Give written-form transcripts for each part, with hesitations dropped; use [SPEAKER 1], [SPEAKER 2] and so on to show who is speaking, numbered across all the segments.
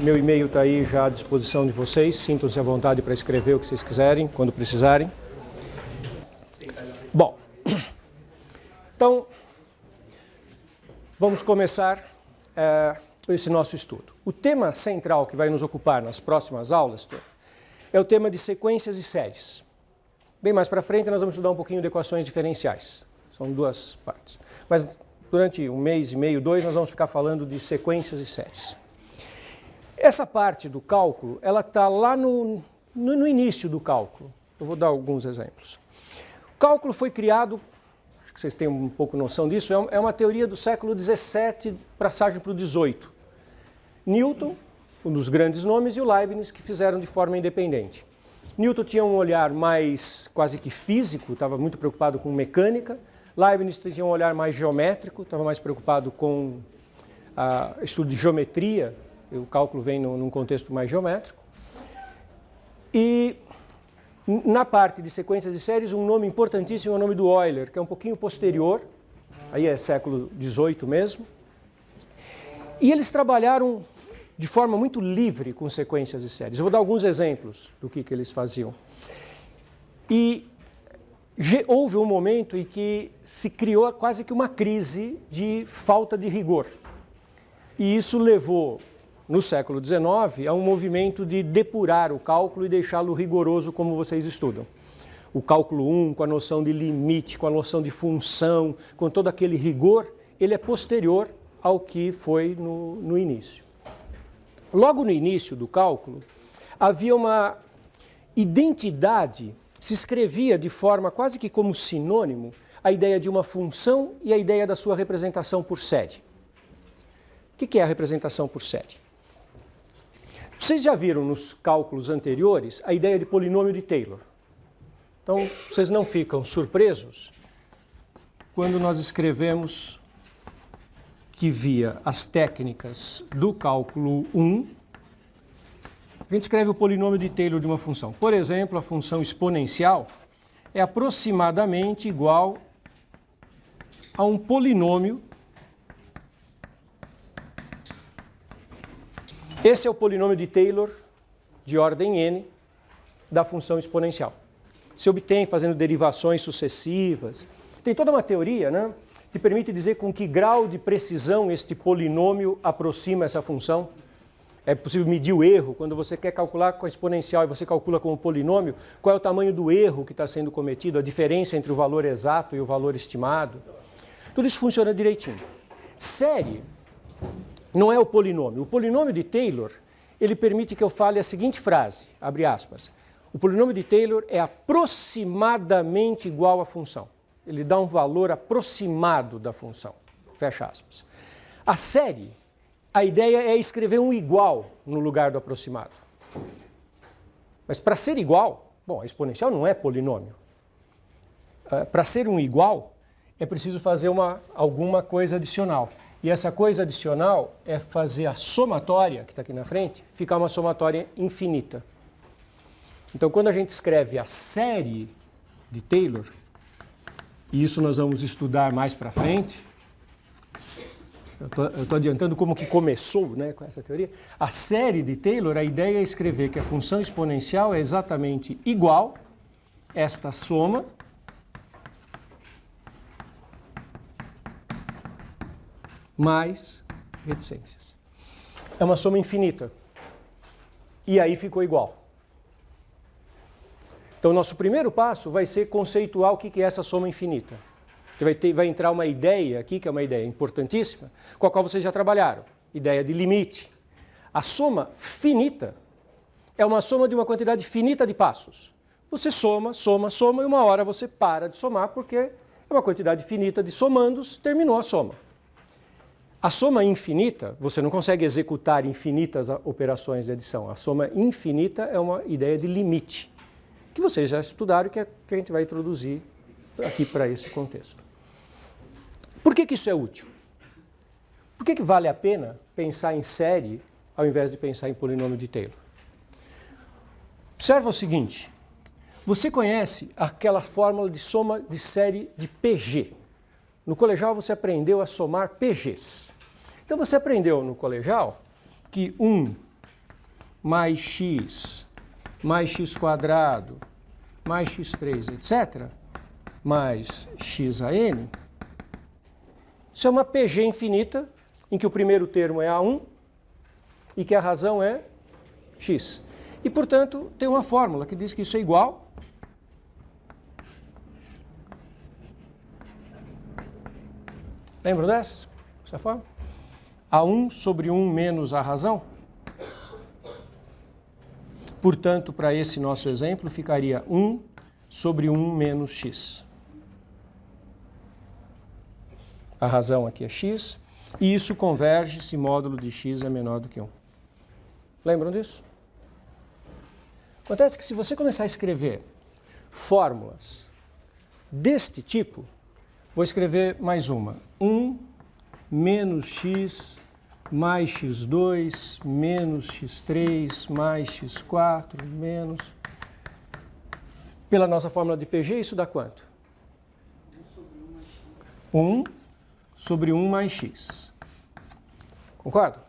[SPEAKER 1] Meu e-mail está aí já à disposição de vocês. Sintam-se à vontade para escrever o que vocês quiserem, quando precisarem. Bom, então, vamos começar esse nosso estudo. O tema central que vai nos ocupar nas próximas aulas é o tema de sequências e séries. Bem mais para frente nós vamos estudar um pouquinho de equações diferenciais. São duas partes. Mas durante 1 mês e meio, 2, nós vamos ficar falando de sequências e séries. Essa parte do cálculo, ela está lá no início do cálculo. Eu vou dar alguns exemplos. O cálculo foi criado, acho que vocês têm um pouco noção disso, é uma teoria do século XVII, passagem para o XVIII. Newton, um dos grandes nomes, e o Leibniz, que fizeram de forma independente. Newton tinha um olhar mais quase que físico, estava muito preocupado com mecânica. Leibniz tinha um olhar mais geométrico, estava mais preocupado com estudo de geometria. O cálculo vem num contexto mais geométrico. E na parte de sequências e séries, um nome importantíssimo é o nome do Euler, que é um pouquinho posterior, aí é século XVIII mesmo. E eles trabalharam de forma muito livre com sequências e séries. Eu vou dar alguns exemplos do que eles faziam. E houve um momento em que se criou quase que uma crise de falta de rigor. E isso levou, no século XIX, a um movimento de depurar o cálculo e deixá-lo rigoroso como vocês estudam. O cálculo 1, com a noção de limite, com a noção de função, com todo aquele rigor, ele é posterior ao que foi no início. Logo no início do cálculo, havia uma identidade, se escrevia de forma quase que como sinônimo, a ideia de uma função e a ideia da sua representação por série. O que é a representação por série? Vocês já viram nos cálculos anteriores a ideia de polinômio de Taylor. Então, vocês não ficam surpresos quando nós escrevemos que via as técnicas do cálculo 1, a gente escreve o polinômio de Taylor de uma função. Por exemplo, a função exponencial é aproximadamente igual a um polinômio. Esse é o polinômio de Taylor de ordem n da função exponencial. Se obtém fazendo derivações sucessivas. Tem toda uma teoria, né, que permite dizer com que grau de precisão este polinômio aproxima essa função. É possível medir o erro. Quando você quer calcular com a exponencial e você calcula com o polinômio, qual é o tamanho do erro que está sendo cometido, a diferença entre o valor exato e o valor estimado. Tudo isso funciona direitinho. Série não é o polinômio. O polinômio de Taylor, ele permite que eu fale a seguinte frase, abre aspas, o polinômio de Taylor é aproximadamente igual à função. Ele dá um valor aproximado da função, fecha aspas. A série, a ideia é escrever um igual no lugar do aproximado. Mas para ser igual, bom, a exponencial não é polinômio. Para ser um igual, é preciso fazer alguma coisa adicional. E essa coisa adicional é fazer a somatória, que está aqui na frente, ficar uma somatória infinita. Então, quando a gente escreve a série de Taylor, e isso nós vamos estudar mais para frente, eu estou adiantando como que começou, né, com essa teoria, a série de Taylor, a ideia é escrever que a função exponencial é exatamente igual a esta soma mais reticências. É uma soma infinita. E aí ficou igual. Então, nosso primeiro passo vai ser conceituar o que é essa soma infinita. Vai entrar uma ideia aqui, que é uma ideia importantíssima, com a qual vocês já trabalharam. Ideia de limite. A soma finita é uma soma de uma quantidade finita de passos. Você soma, soma, soma, e uma hora você para de somar, porque é uma quantidade finita de somandos, terminou a soma. A soma infinita, você não consegue executar infinitas operações de adição. A soma infinita é uma ideia de limite, que vocês já estudaram, que a gente vai introduzir aqui para esse contexto. Por que isso é útil? Por que vale a pena pensar em série ao invés de pensar em polinômio de Taylor? Observa o seguinte, você conhece aquela fórmula de soma de série de PG. No colegial você aprendeu a somar PGs. Então você aprendeu no colegial que 1 mais x quadrado, mais x3, etc., mais x a n, isso é uma PG infinita, em que o primeiro termo é A1 e que a razão é x. E, portanto, tem uma fórmula que diz que isso é igual lembram dessa? Essa forma? A1 sobre 1 menos a razão. Portanto, para esse nosso exemplo, ficaria 1 sobre 1 menos x. A razão aqui é x, e isso converge se módulo de x é menor do que 1. Lembram disso? Acontece que se você começar a escrever fórmulas deste tipo, vou escrever mais uma. 1 menos x mais x2 menos x3 mais x4 menos... Pela nossa fórmula de PG, isso dá quanto? 1 sobre 1 mais x. Concordo?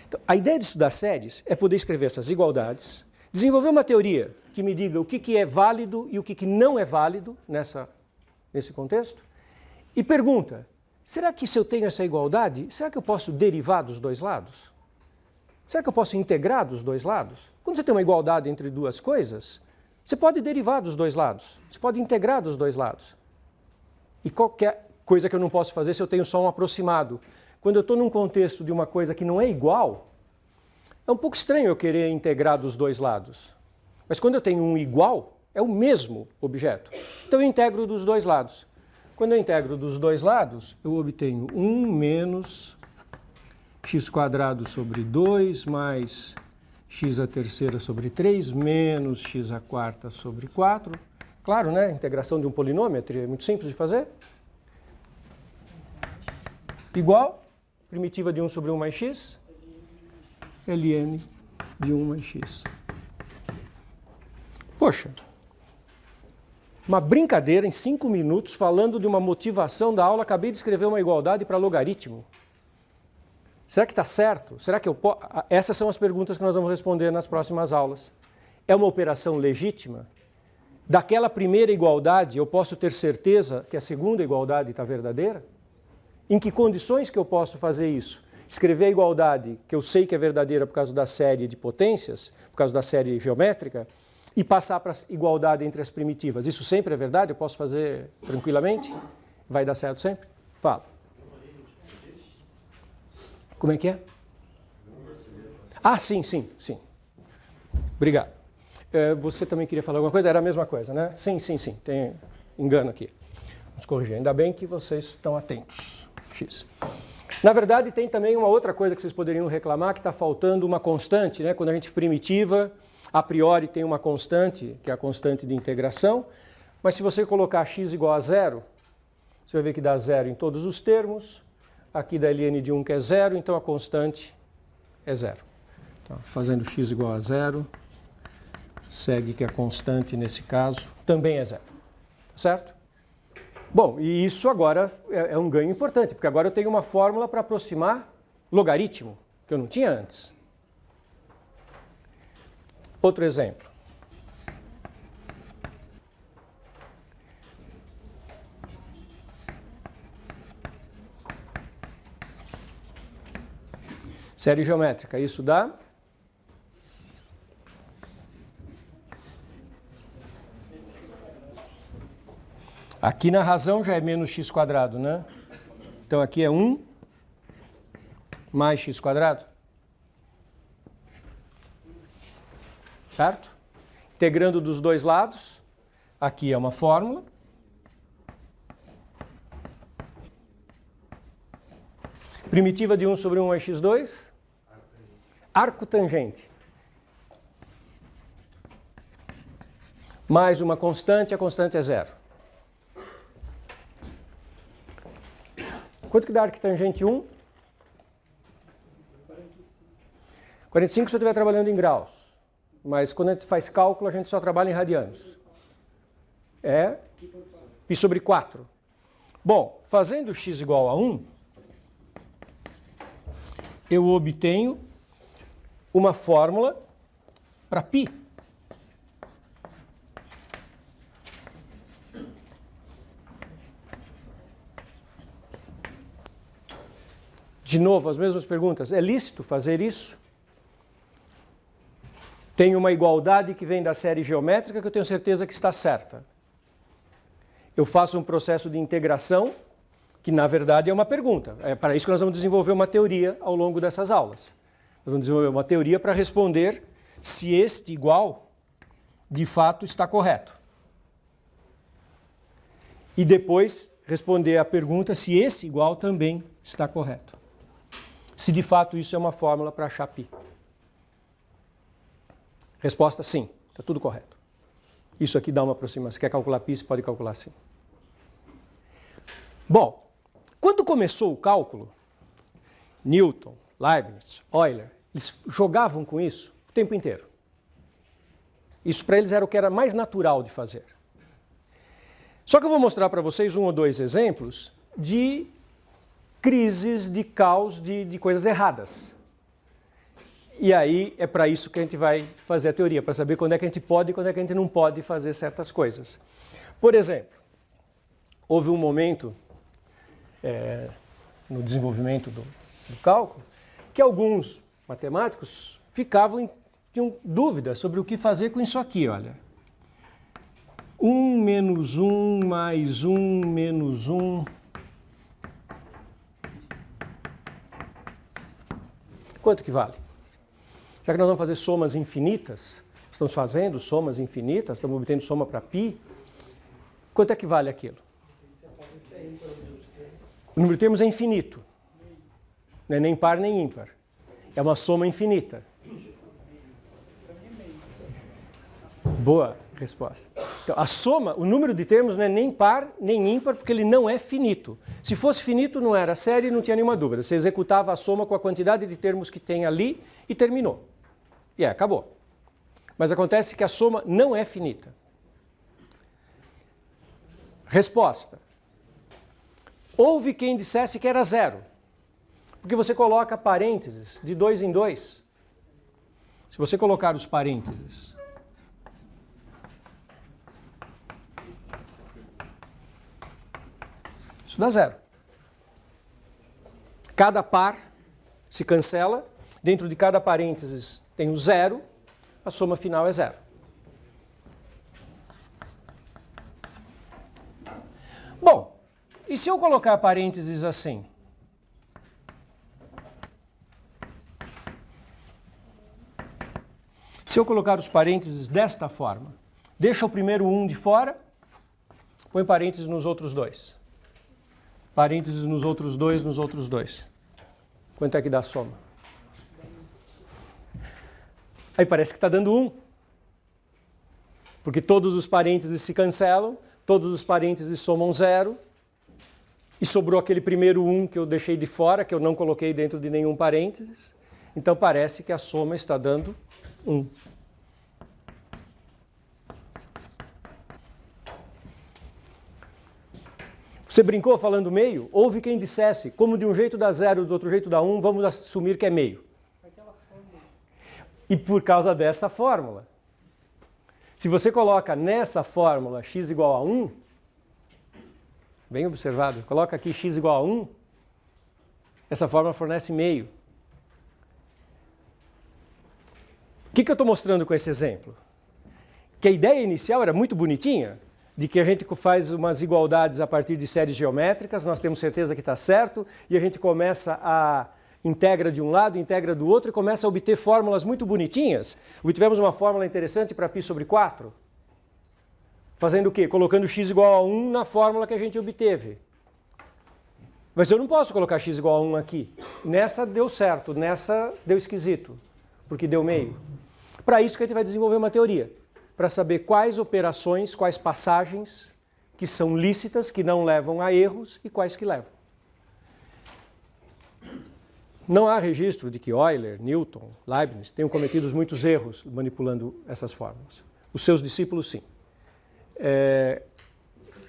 [SPEAKER 1] Então, a ideia de estudar séries é poder escrever essas igualdades, desenvolver uma teoria que me diga o que é válido e o que não é válido nesse contexto, e pergunta, será que se eu tenho essa igualdade, será que eu posso derivar dos dois lados? Será que eu posso integrar dos dois lados? Quando você tem uma igualdade entre duas coisas, você pode derivar dos dois lados, você pode integrar dos dois lados. E qualquer coisa que eu não posso fazer se eu tenho só um aproximado. Quando eu estou num contexto de uma coisa que não é igual, é um pouco estranho eu querer integrar dos dois lados. Mas quando eu tenho um igual, é o mesmo objeto. Então eu integro dos dois lados. Quando eu integro dos dois lados, eu obtenho 1 menos x quadrado sobre 2 mais x a terceira sobre 3 menos x a quarta sobre 4. Claro, né? A integração de um polinômio é muito simples de fazer. Igual, primitiva de 1 sobre 1 mais x, ln de 1 mais x. Poxa, uma brincadeira em 5 minutos falando de uma motivação da aula, acabei de escrever uma igualdade para logaritmo. Será que está certo? Será que eu posso? Essas são as perguntas que nós vamos responder nas próximas aulas. É uma operação legítima? Daquela primeira igualdade, eu posso ter certeza que a segunda igualdade está verdadeira? Em que condições que eu posso fazer isso? Escrever a igualdade que eu sei que é verdadeira por causa da série de potências, por causa da série geométrica, e passar para a igualdade entre as primitivas. Isso sempre é verdade? Eu posso fazer tranquilamente? Vai dar certo sempre? Fala. Como é que é? Ah, sim. Obrigado. Você também queria falar alguma coisa? Era a mesma coisa, né? Sim. Tem engano aqui. Vamos corrigir. Ainda bem que vocês estão atentos. X. Na verdade, tem também uma outra coisa que vocês poderiam reclamar, que está faltando uma constante, né? Quando a gente primitiva, a priori tem uma constante, que é a constante de integração, mas se você colocar x igual a zero, você vai ver que dá zero em todos os termos, aqui dá ln de 1 que é zero, então a constante é zero. Então, fazendo x igual a zero, segue que a constante nesse caso também é zero, certo? Bom, e isso agora é um ganho importante, porque agora eu tenho uma fórmula para aproximar logaritmo, que eu não tinha antes. Outro exemplo. Série geométrica, isso dá? Aqui na razão já é menos x quadrado, né? Então aqui é 1 mais x quadrado. Certo? Integrando dos dois lados, aqui é uma fórmula. Primitiva de 1 sobre 1 mais x2. Arco tangente. Mais uma constante, a constante é zero. Quanto que dá arquitangente 1? 45 se eu estiver trabalhando em graus. Mas quando a gente faz cálculo, a gente só trabalha em radianos. É π sobre 4. Bom, fazendo x igual a 1, eu obtenho uma fórmula para π. De novo, as mesmas perguntas. É lícito fazer isso? Tem uma igualdade que vem da série geométrica que eu tenho certeza que está certa. Eu faço um processo de integração, que na verdade é uma pergunta. É para isso que nós vamos desenvolver uma teoria ao longo dessas aulas. Nós vamos desenvolver uma teoria para responder se este igual, de fato, está correto. E depois responder a pergunta se esse igual também está correto. Se de fato isso é uma fórmula para achar π. Resposta sim, está tudo correto. Isso aqui dá uma aproximação. Se quer calcular π, você pode calcular sim. Bom, quando começou o cálculo, Newton, Leibniz, Euler, eles jogavam com isso o tempo inteiro. Isso para eles era o que era mais natural de fazer. Só que eu vou mostrar para vocês um ou dois exemplos de crises, de caos, de coisas erradas. E aí é para isso que a gente vai fazer a teoria, para saber quando é que a gente pode e quando é que a gente não pode fazer certas coisas. Por exemplo, houve um momento no desenvolvimento do cálculo que alguns matemáticos tinham dúvidas sobre o que fazer com isso aqui, olha. 1 menos 1 mais 1 menos 1. Quanto que vale? Já que nós vamos fazer somas infinitas, estamos fazendo somas infinitas, estamos obtendo soma para π, quanto é que vale aquilo? O número de termos é infinito. Não é nem par nem ímpar. É uma soma infinita. Boa resposta. Então, a soma, o número de termos não é nem par nem ímpar, porque ele não é finito. Se fosse finito, não era série, não tinha nenhuma dúvida. Você executava a soma com a quantidade de termos que tem ali e terminou. E acabou. Mas acontece que a soma não é finita. Resposta. Houve quem dissesse que era zero. Porque você coloca parênteses de 2 em 2. Se você colocar os parênteses isso dá zero. Cada par se cancela, dentro de cada parênteses tem o zero, a soma final é zero. Bom, e se eu colocar parênteses assim? Se eu colocar os parênteses desta forma, deixa o primeiro 1 de fora, põe parênteses nos outros dois. Parênteses nos outros dois. Quanto é que dá a soma? Aí parece que está dando 1. Porque todos os parênteses se cancelam, todos os parênteses somam 0, e sobrou aquele primeiro 1 que eu deixei de fora, que eu não coloquei dentro de nenhum parênteses. Então parece que a soma está dando 1. Você brincou falando meio? Houve quem dissesse, como de um jeito dá 0, do outro jeito dá 1, vamos assumir que é meio. E por causa dessa fórmula. Se você coloca nessa fórmula x igual a 1, bem observado, coloca aqui x igual a 1, essa fórmula fornece meio. O que eu estou mostrando com esse exemplo? Que a ideia inicial era muito bonitinha, de que a gente faz umas igualdades a partir de séries geométricas, nós temos certeza que está certo, e a gente começa a integra de um lado, integra do outro, e começa a obter fórmulas muito bonitinhas. Obtivemos uma fórmula interessante para π sobre 4. Fazendo o quê? Colocando x igual a 1 na fórmula que a gente obteve. Mas eu não posso colocar x igual a 1 aqui. Nessa deu certo, nessa deu esquisito, porque deu meio. Para isso que a gente vai desenvolver uma teoria, para saber quais operações, quais passagens que são lícitas, que não levam a erros e quais que levam. Não há registro de que Euler, Newton, Leibniz tenham cometido muitos erros manipulando essas fórmulas. Os seus discípulos, sim.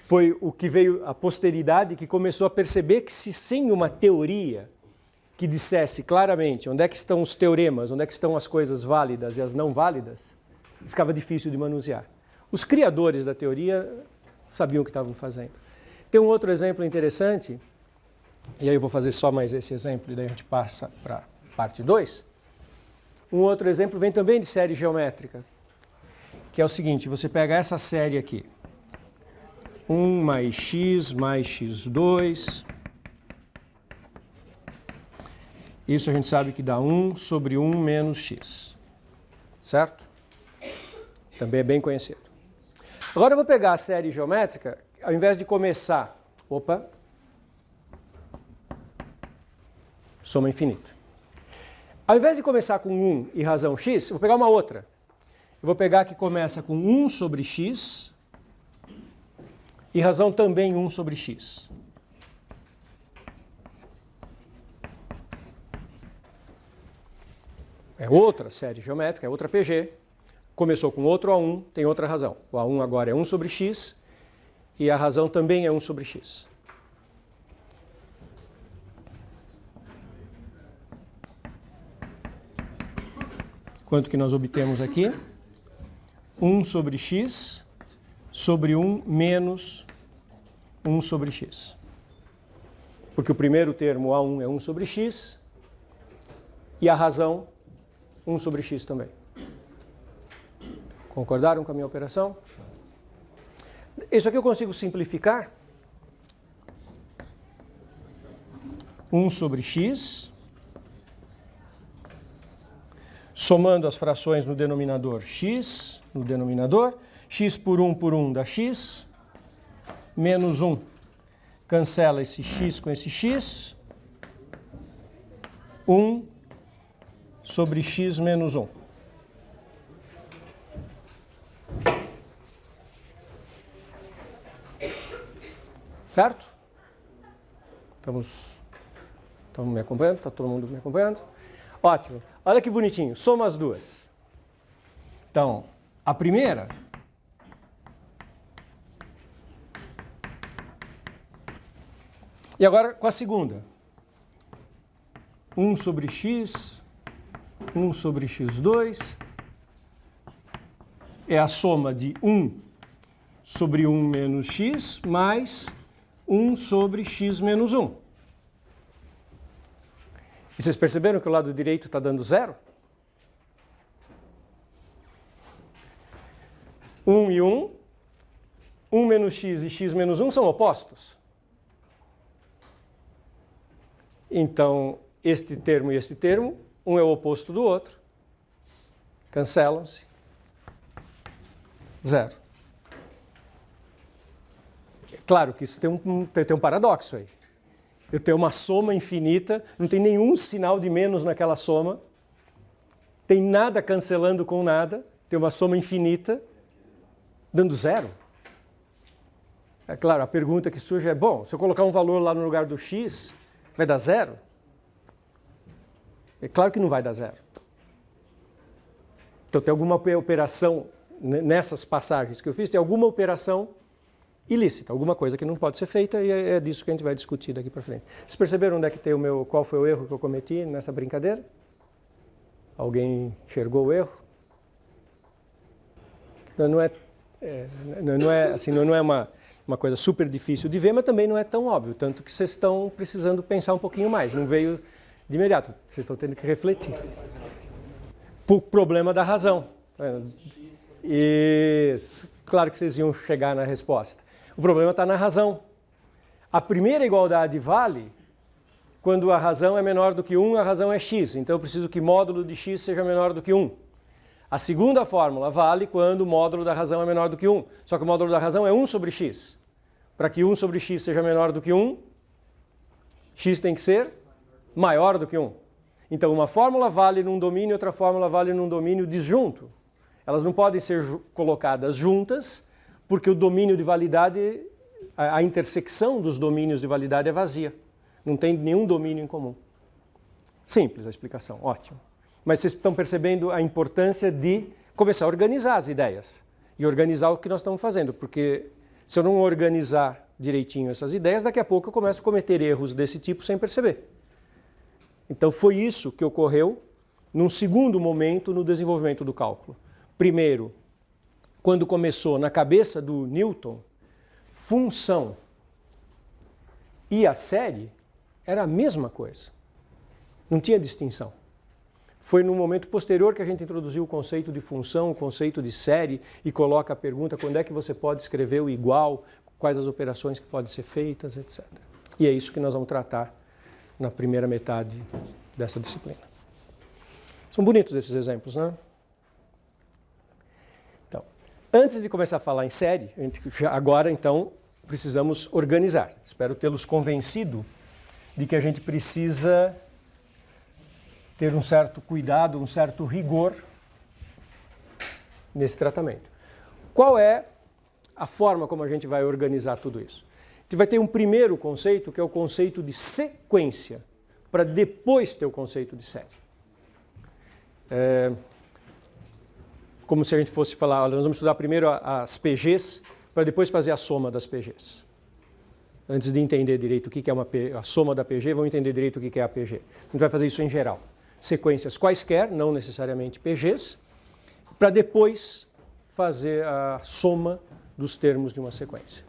[SPEAKER 1] Foi o que veio a posteridade que começou a perceber que se sem uma teoria que dissesse claramente onde é que estão os teoremas, onde é que estão as coisas válidas e as não válidas, ficava difícil de manusear. Os criadores da teoria sabiam o que estavam fazendo. Tem um outro exemplo interessante, e aí eu vou fazer só mais esse exemplo e daí a gente passa para a parte 2. Um outro exemplo vem também de série geométrica, que é o seguinte, você pega essa série aqui, 1 mais x2, isso a gente sabe que dá 1 sobre 1 menos x, certo? Também é bem conhecido. Agora eu vou pegar a série geométrica, ao invés de começar, soma infinita. Ao invés de começar com 1 e razão x, eu vou pegar uma outra. Eu vou pegar a que começa com 1 sobre x e razão também 1 sobre x. É outra série geométrica, é outra PG. Começou com outro A1, tem outra razão. O A1 agora é 1 sobre x e a razão também é 1 sobre x. Quanto que nós obtemos aqui? 1 sobre x sobre 1 menos 1 sobre x. Porque o primeiro termo, A1, é 1 sobre x e a razão 1 sobre x também. Concordaram com a minha operação? Isso aqui eu consigo simplificar. 1 sobre x, somando as frações no denominador x, no denominador, x por 1 dá x, menos 1, cancela esse x com esse x, 1 sobre x menos 1. Certo? Estamos me acompanhando? Está todo mundo me acompanhando? Ótimo. Olha que bonitinho. Soma as duas. Então, a primeira e agora com a segunda. 1 sobre x, 1 sobre x2 é a soma de 1 sobre 1 menos x mais 1 sobre x menos 1. E vocês perceberam que o lado direito está dando zero? 1 e 1, 1 menos x e x menos 1 são opostos. Então, este termo e este termo, um é o oposto do outro, cancelam-se, zero. Claro que isso tem um paradoxo aí. Eu tenho uma soma infinita, não tem nenhum sinal de menos naquela soma, tem nada cancelando com nada, tem uma soma infinita, dando zero. É claro, a pergunta que surge é, bom, se eu colocar um valor lá no lugar do x, vai dar zero? É claro que não vai dar zero. Então tem alguma operação, nessas passagens que eu fiz, tem alguma operação ilícita, alguma coisa que não pode ser feita e é disso que a gente vai discutir daqui para frente. Vocês perceberam onde é que tem qual foi o erro que eu cometi nessa brincadeira? Alguém enxergou o erro? Não é uma coisa super difícil de ver, mas também não é tão óbvio, tanto que vocês estão precisando pensar um pouquinho mais, não veio de imediato, vocês estão tendo que refletir. O problema da razão. Isso. Claro que vocês iam chegar na resposta. O problema está na razão. A primeira igualdade vale quando a razão é menor do que 1, a razão é x. Então eu preciso que módulo de x seja menor do que 1. A segunda fórmula vale quando o módulo da razão é menor do que 1. Só que o módulo da razão é 1 sobre x. Para que 1 sobre x seja menor do que 1, x tem que ser maior do que 1. Então uma fórmula vale num domínio, outra fórmula vale num domínio disjunto. Elas não podem ser colocadas juntas, porque o domínio de validade, a intersecção dos domínios de validade é vazia. Não tem nenhum domínio em comum. Simples a explicação, ótimo. Mas vocês estão percebendo a importância de começar a organizar as ideias. E organizar o que nós estamos fazendo, porque se eu não organizar direitinho essas ideias, daqui a pouco eu começo a cometer erros desse tipo sem perceber. Então foi isso que ocorreu num segundo momento no desenvolvimento do cálculo. Primeiro, quando começou na cabeça do Newton, função e a série era a mesma coisa. Não tinha distinção. Foi no momento posterior que a gente introduziu o conceito de função, o conceito de série e coloca a pergunta quando é que você pode escrever o igual, quais as operações que podem ser feitas, etc. E é isso que nós vamos tratar na primeira metade dessa disciplina. São bonitos esses exemplos, né? Então, antes de começar a falar em série, agora então precisamos organizar. Espero tê-los convencido de que a gente precisa ter um certo cuidado, um certo rigor nesse tratamento. Qual é a forma como a gente vai organizar tudo isso? A gente vai ter um primeiro conceito, que é o conceito de sequência, para depois ter o conceito de série. Como se a gente fosse falar, olha, nós vamos estudar primeiro as PGs, para depois fazer a soma das PGs. Antes de entender direito o que é a soma da PG, vamos entender direito o que é a PG. A gente vai fazer isso em geral. Sequências quaisquer, não necessariamente PGs, para depois fazer a soma dos termos de uma sequência.